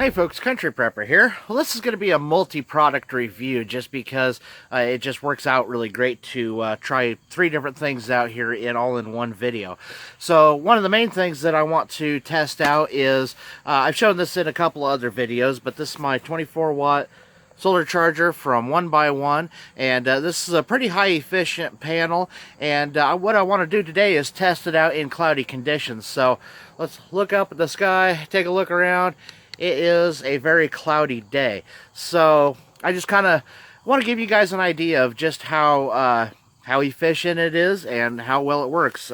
Hey folks, Country Prepper here. Well, this is going to be a multi-product review just because it just works out really great to try three different things out here in one video. So one of the main things that I want to test out is, I've shown this in a couple other videos, but this is my 24 watt solar charger from 1x1, and this is a pretty high efficient panel, and what I want to do today is test it out in cloudy conditions. So let's look up at the sky, take a look around. It is a very cloudy day, so I just kind of want to give you guys an idea of just how efficient it is and how well it works.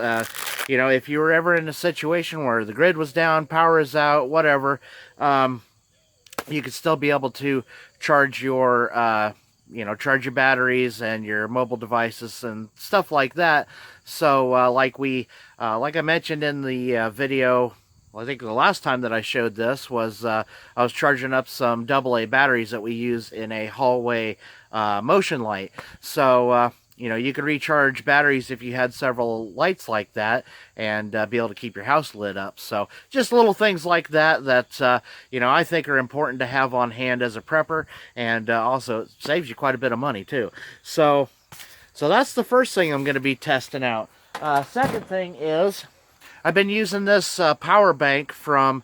You know, if you were ever in a situation where the grid was down, power is out, whatever, you could still be able to charge your charge your batteries and your mobile devices and stuff like that. So like I mentioned in the video, well, I think the last time that I showed this was I was charging up some AA batteries that we use in a hallway motion light. So you could recharge batteries if you had several lights like that, and be able to keep your house lit up. So just little things like that I think are important to have on hand as a prepper, and also it saves you quite a bit of money too. So that's the first thing I'm going to be testing out. Second thing is, I've been using this power bank from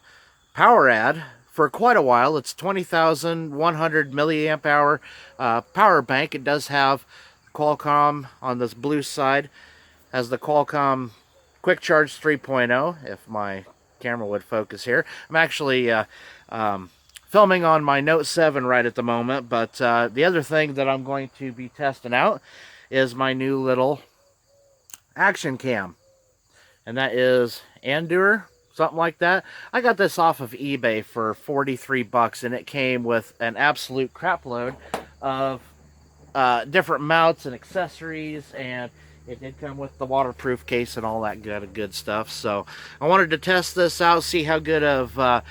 PowerAd for quite a while. It's 20,100 milliamp hour power bank. It does have Qualcomm on this blue side, has the Qualcomm Quick Charge 3.0, if my camera would focus here. I'm actually filming on my Note 7 right at the moment, but the other thing that I'm going to be testing out is my new little action cam, and that is Endure, something like that. I got this off of eBay for 43 bucks, and it came with an absolute crap load of different mounts and accessories, and it did come with the waterproof case and all that good stuff. So I wanted to test this out, see how good the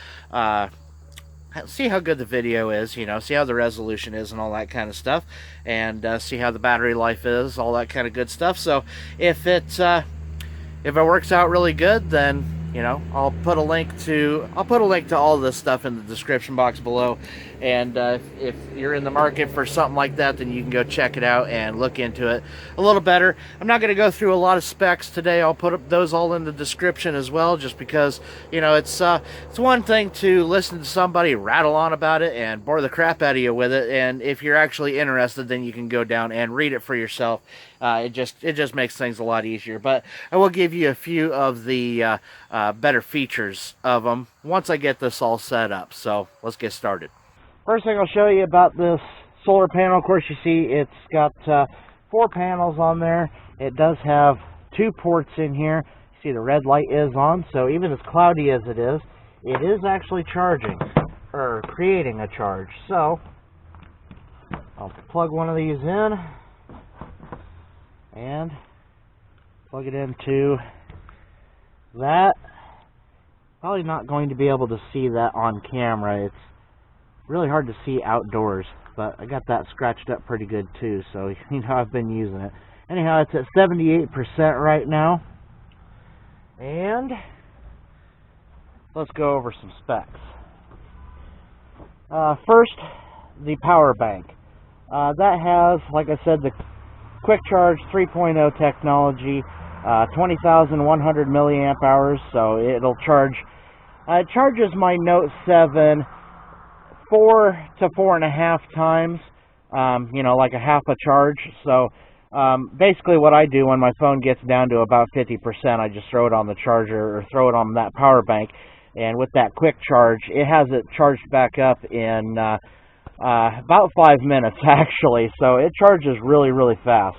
video is, see how the resolution is and all that kind of stuff, and see how the battery life is, all that kind of good stuff. So if it works out really good, then I'll put a link to all this stuff in the description box below, and if you're in the market for something like that, then you can go check it out and look into it a little better. I'm not going to go through a lot of specs today. I'll put up those all in the description as well, just because it's one thing to listen to somebody rattle on about it and bore the crap out of you with it, and if you're actually interested, then you can go down and read it for yourself. It just makes things a lot easier. But I will give you a few of the better features of them once I get this all set up. So let's get started. First thing I'll show you about this solar panel, of course, you see it's got 4 panels on there. It does have 2 ports in here. You see the red light is on, so even as cloudy as it is actually charging, or creating a charge. So I'll plug one of these in and plug it into that. Probably not going to be able to see that on camera. It's really hard to see outdoors, but I got that scratched up pretty good too, so I've been using it. Anyhow, it's at 78% right now, and let's go over some specs. First, the power bank. That has, like I said, the Quick Charge 3.0 technology, 20,100 milliamp hours, so it'll charge. It charges my Note 7 4 to 4.5 times, like a half a charge. So basically what I do when my phone gets down to about 50%, I just throw it on the charger, or throw it on that power bank, and with that quick charge, it has it charged back up in about 5 minutes actually, so it charges really fast.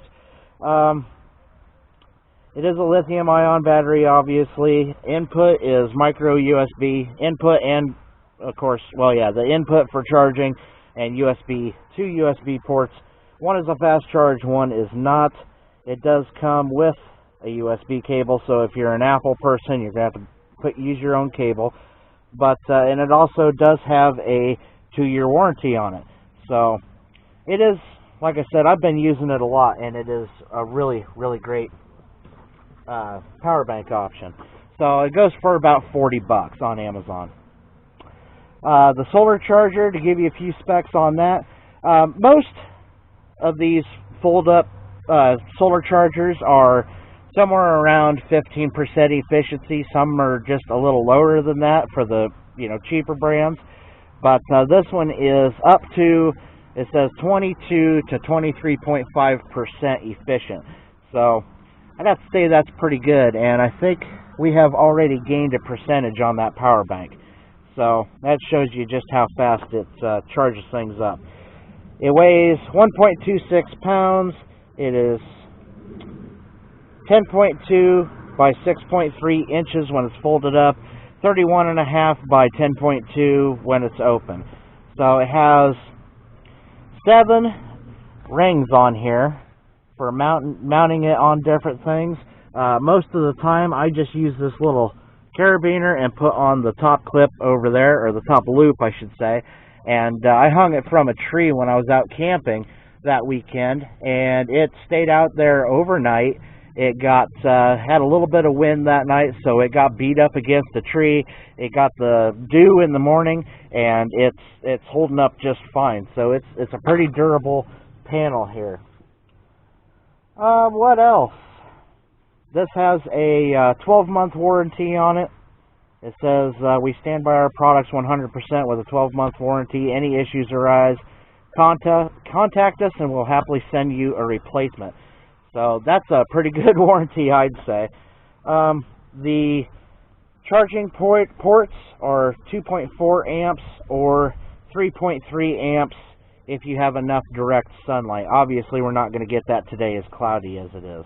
It is a lithium-ion battery, obviously. Input is micro USB input, and of course, the input for charging, and 2 USB ports. One is a fast charge, one is not. It does come with a USB cable, so if you're an Apple person, you're going to have to use your own cable. But and it also does have a 2-year warranty on it. So it is, like I said, I've been using it a lot, and it is a really great power bank option. So it goes for about 40 bucks on Amazon. The solar charger, to give you a few specs on that, most of these fold-up solar chargers are somewhere around 15% efficiency. Some are just a little lower than that for the cheaper brands, but this one is up to, it says 22 to 23.5% efficient. So I'd have to say that's pretty good, and I think we have already gained a percentage on that power bank. So that shows you just how fast it charges things up. It weighs 1.26 pounds. It is 10.2 by 6.3 inches when it's folded up, 31.5 by 10.2 when it's open. So it has 7 rings on here for mounting it on different things. Most of the time I just use this little carabiner and put on the top clip over there, or the top loop I should say, and I hung it from a tree when I was out camping that weekend, and it stayed out there overnight. It got had a little bit of wind that night, so it got beat up against the tree. It got the dew in the morning, and it's holding up just fine. So it's a pretty durable panel here. What else? This has a 12-month warranty on it. It says we stand by our products 100% with a 12-month warranty. Any issues arise, contact us and we'll happily send you a replacement. So that's a pretty good warranty, I'd say. The charging ports are 2.4 amps or 3.3 amps if you have enough direct sunlight. Obviously, we're not going to get that today as cloudy as it is.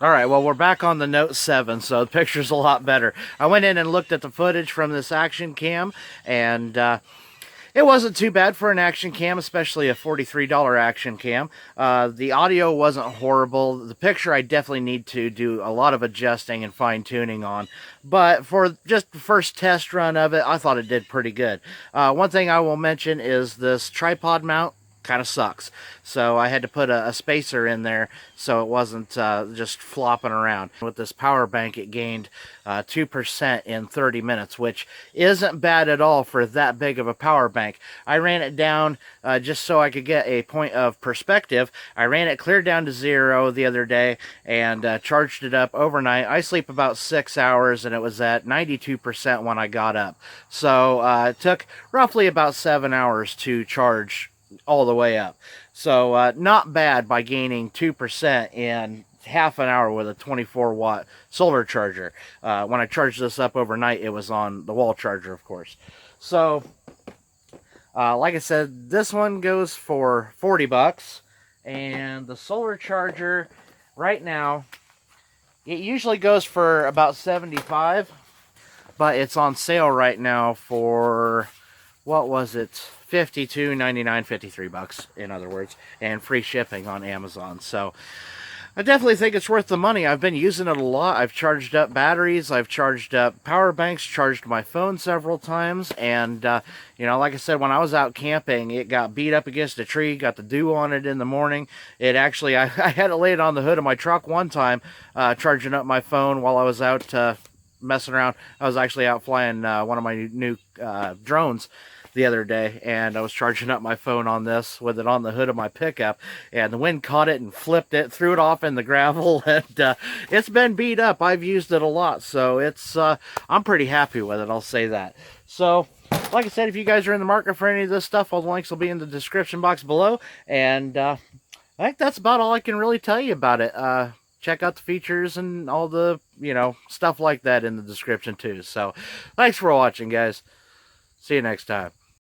Alright, well, we're back on the Note 7, so the picture's a lot better. I went in and looked at the footage from this action cam, and it wasn't too bad for an action cam, especially a $43 action cam. The audio wasn't horrible. The picture I definitely need to do a lot of adjusting and fine-tuning on. But for just the first test run of it, I thought it did pretty good. One thing I will mention is this tripod mount kind of sucks. So I had to put a spacer in there so it wasn't just flopping around. With this power bank, it gained 2% in 30 minutes, which isn't bad at all for that big of a power bank. I ran it down just so I could get a point of perspective. I ran it clear down to 0 the other day and charged it up overnight. I sleep about 6 hours and it was at 92% when I got up. So it took roughly about 7 hours to charge all the way up. So not bad by gaining 2% in half an hour with a 24-watt solar charger. When I charged this up overnight, it was on the wall charger, of course. So like I said, this one goes for 40 bucks, and the solar charger right now, it usually goes for about 75, but it's on sale right now for, what was it, $52.99, 53 bucks, in other words, and free shipping on Amazon. So I definitely think it's worth the money. I've been using it a lot. I've charged up batteries, I've charged up power banks, charged my phone several times, and you know, like I said, when I was out camping, it got beat up against a tree, got the dew on it in the morning. It actually, I had it laid on the hood of my truck one time, charging up my phone while I was out messing around. I was actually out flying one of my new drones the other day, and I was charging up my phone on this with it on the hood of my pickup, and the wind caught it and flipped it, threw it off in the gravel, and it's been beat up. I've used it a lot, so it's I'm pretty happy with it, I'll say that. So like I said, if you guys are in the market for any of this stuff, all the links will be in the description box below, and I think that's about all I can really tell you about it. Check out the features and all the, you know, stuff like that in the description too. So thanks for watching, guys. See you next time.